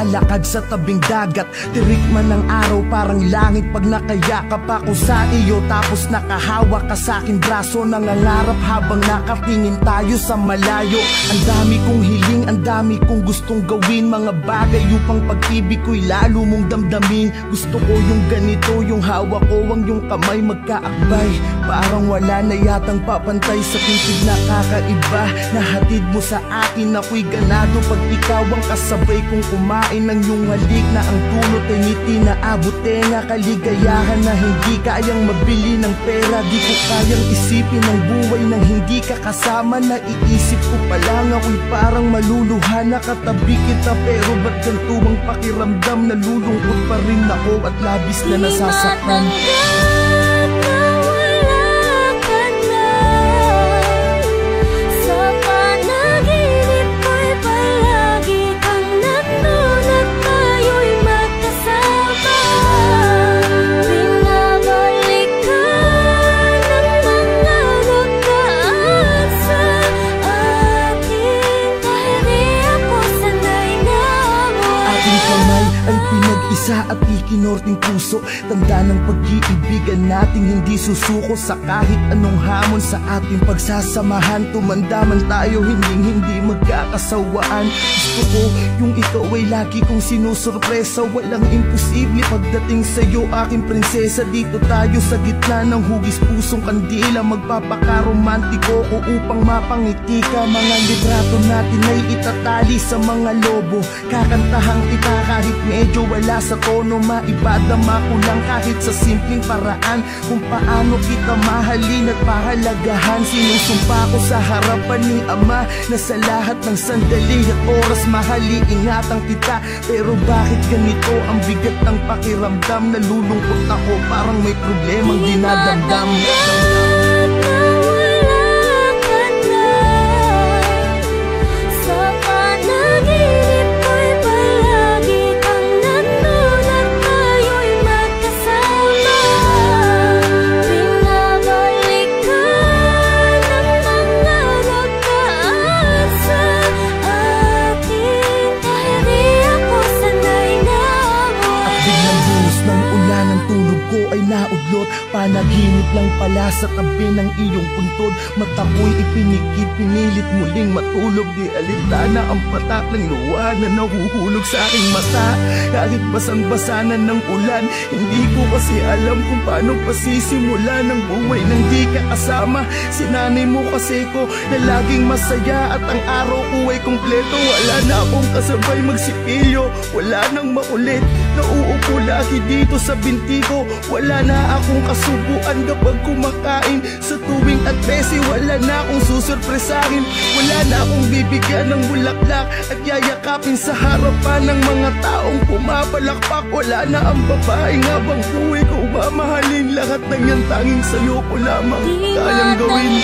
naglalakad sa tabing dagat. Tirik man ng araw parang langit pag nakayakap ako sa iyo. Tapos nakahawak ka sa aking braso, nangangarap habang nakatingin tayo sa malayo. Ang dami kong hiling, ang dami kong gustong gawin, mga bagay upang pag-ibig ko'y lalo mong damdamin. Gusto ko yung ganito, yung hawak ko ang yung kamay magkaakbay. Parang wala na yatang papantay sa pintig na kakaiba. Nahatid mo sa akin, ako'y ganado pag ikaw ang kasabay kong kumain ng iyong halik na ang dulot ay ngiti na abot tenga. Kaligayahan na hindi kayang mabili ng pera. Di ko kayang isipin ang buhay nang hindi ka kasama. Naiisip ko pa lang ako'y parang maluluha. Nakatabi kita pero ba't ganito ang pakiramdam? Nalulungkot pa rin ako at labis na nasasaktan. Isa at ikinorting puso, tanda ng pag-iibigan nating hindi susuko sa kahit anong hamon sa ating pagsasamahan. Tumanda man tayo, hindi magkakasawaan. Gusto ko yung ikaw ay lagi kong sinusurpresa. Walang imposible pagdating sa'yo, aking prinsesa. Dito tayo sa gitna ng hugis pusong kandila. Magpapaka-romantiko ko upang mapangiti ka. Mga litrato natin ay itatali sa mga lobo. Kakantahang kita kahit medyo wala sa tono. Maibadama ko lang kahit sa simpleng paraan kung paano kita mahalin at pahalagahan. Sinusumpa ko sa harapan ni Ama na sa lahat ng sandali at oras mahali ingatan kita. Pero bakit ganito ang bigat ng pakiramdam? Nalulungkot ako parang may problemang dinadamdam. Panaginip lang pala sa tabi ng iyong puntod. Mata ko'y ipinikit, pinilit muling matulog. Di alintana ang patak ng luha na nahuhulog sa aking mata. Kahit basang-basanan ng ulan, hindi ko kasi alam kung paano pasisimula ng buhay nang di ka kasama. Sinanay mo kasi ko na laging masaya at ang araw ko ay kumpleto. Wala na akong kasabay magsipilyo, wala nang makulit. Nauupo lagi dito sa binti ko. Wala na akong kasubuan kapag kumakain. Sa tuwing at besi wala na akong susurpresahin. Wala na akong bibigyan ng bulaklak at yayakapin sa harapan ng mga taong pumapalakpak. Wala na ang babaeng habang buhay ko mamahalin. Lahat ng yan tanging sa'yo ko lamang kayang gawin.